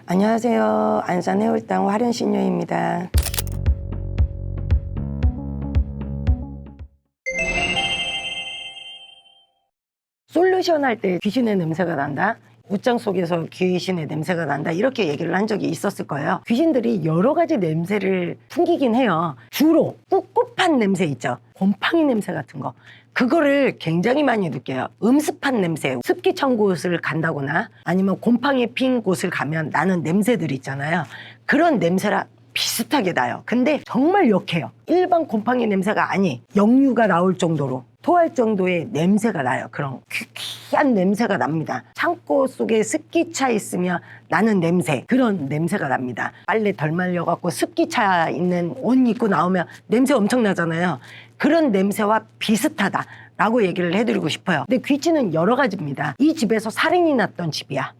안녕하세요. 안산 해울당 화련신녀입니다. 솔루션 할 때 귀신의 냄새가 난다, 옷장 속에서 귀신의 냄새가 난다, 이렇게 얘기를 한 적이 있었을 거예요. 귀신들이 여러 가지 냄새를 풍기긴 해요. 주로 꿉꿉한 냄새 있죠, 곰팡이 냄새 같은 거, 그거를 굉장히 많이 느껴요. 음습한 냄새, 습기 찬 곳을 간다거나 아니면 곰팡이 핀 곳을 가면 나는 냄새들이 있잖아요. 그런 냄새랑 비슷하게 나요. 근데 정말 역해요. 일반 곰팡이 냄새가 아니, 역류가 나올 정도로, 토할 정도의 냄새가 나요. 그런 퀴퀴한 냄새가 납니다. 창고 속에 습기 차 있으면 나는 냄새, 그런 냄새가 납니다. 빨래 덜 말려갖고 습기 차 있는 옷 입고 나오면 냄새 엄청 나잖아요. 그런 냄새와 비슷하다라고 얘기를 해드리고 싶어요. 근데 귀치는 여러 가지입니다. 이 집에서 살인이 났던 집이야,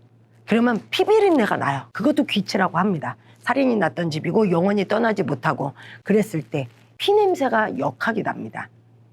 그러면 피비린내가 나요. 그것도 귀치라고 합니다. 살인이 났던 집이고 영원히 떠나지 못하고 그랬을 때 피냄새가 역하게 납니다.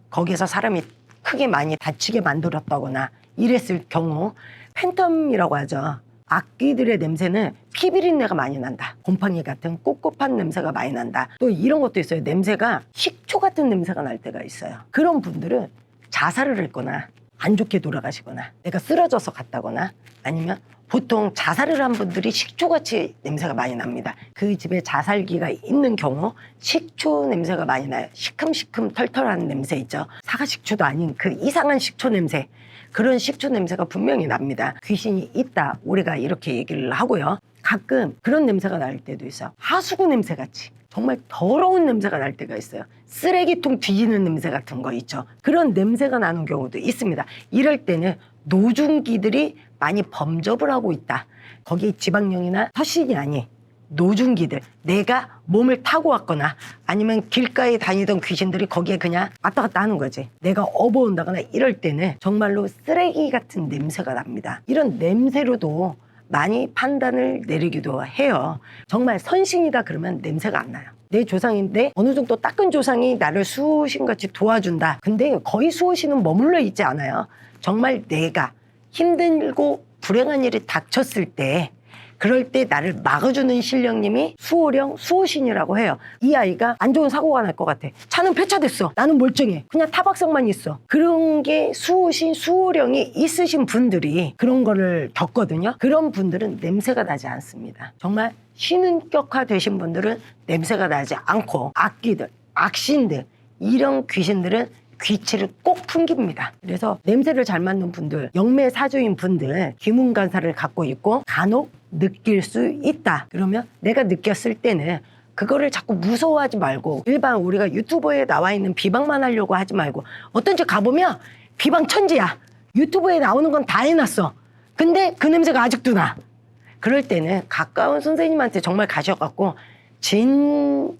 거기서 사람이 크게 많이 다치게 만들었다거나 이랬을 경우 팬텀이라고 하죠. 악귀들의 냄새는 피비린내가 많이 난다. 곰팡이 같은 꿉꿉한 냄새가 많이 난다. 또 이런 것도 있어요. 냄새가 식초 같은 냄새가 날 때가 있어요. 그런 분들은 자살을 했거나 안 좋게 돌아가시거나 내가 쓰러져서 갔다거나, 아니면 보통 자살을 한 분들이 식초같이 냄새가 많이 납니다. 그 집에 자살기가 있는 경우 식초 냄새가 많이 나요. 시큼시큼 털털한 냄새 있죠. 사과식초도 아닌 그 이상한 식초 냄새, 그런 식초 냄새가 분명히 납니다. 귀신이 있다, 우리가 이렇게 얘기를 하고요. 가끔 그런 냄새가 날 때도 있어요. 하수구 냄새같이 정말 더러운 냄새가 날 때가 있어요. 쓰레기통 뒤지는 냄새 같은 거 있죠. 그런 냄새가 나는 경우도 있습니다. 이럴 때는 노중기들이 많이 범접을 하고 있다. 거기 지방령이나 터신이 아닌 노중기들, 내가 몸을 타고 왔거나 아니면 길가에 다니던 귀신들이 거기에 그냥 왔다 갔다 하는 거지. 내가 업어온다거나 이럴 때는 정말로 쓰레기 같은 냄새가 납니다. 이런 냄새로도 많이 판단을 내리기도 해요. 정말 선신이다 그러면 냄새가 안 나요. 내 조상인데 어느 정도 닦은 조상이 나를 수호신같이 도와준다. 근데 거의 수호신은 머물러 있지 않아요. 정말 내가 힘들고 불행한 일이 닥쳤을 때, 그럴 때 나를 막아주는 신령님이 수호령, 수호신이라고 해요. 이 아이가 안 좋은 사고가 날 것 같아. 차는 폐차됐어. 나는 멀쩡해. 그냥 타박상만 있어. 그런 게 수호신, 수호령이 있으신 분들이 그런 거를 겪거든요. 그런 분들은 냄새가 나지 않습니다. 정말 신은격화 되신 분들은 냄새가 나지 않고, 악귀들, 악신들, 이런 귀신들은 귀치를 꼭 풍깁니다. 그래서 냄새를 잘 맡는 분들, 영매사주인 분들, 귀문간사를 갖고 있고 간혹 느낄 수 있다. 그러면 내가 느꼈을 때는 그거를 자꾸 무서워하지 말고, 일반 우리가 유튜브에 나와 있는 비방만 하려고 하지 말고, 어떤 집 가보면 비방 천지야. 유튜브에 나오는 건 다 해놨어. 근데 그 냄새가 아직도 나. 그럴 때는 가까운 선생님한테 정말 가셔갖고 진정성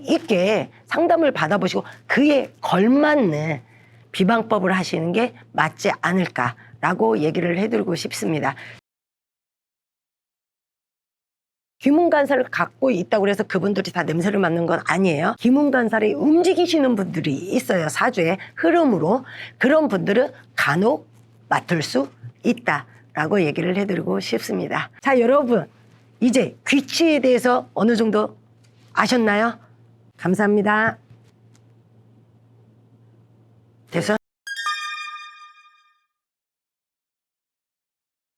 있게 상담을 받아보시고 그에 걸맞는 비방법을 하시는 게 맞지 않을까라고 얘기를 해드리고 싶습니다. 귀문간사를 갖고 있다고 해서 그분들이 다 냄새를 맡는 건 아니에요. 귀문간사를 움직이시는 분들이 있어요. 사주의 흐름으로. 그런 분들은 간혹 맡을 수 있다라고 얘기를 해드리고 싶습니다. 자, 여러분, 이제 귀치에 대해서 어느 정도 아셨나요? 감사합니다. 됐어?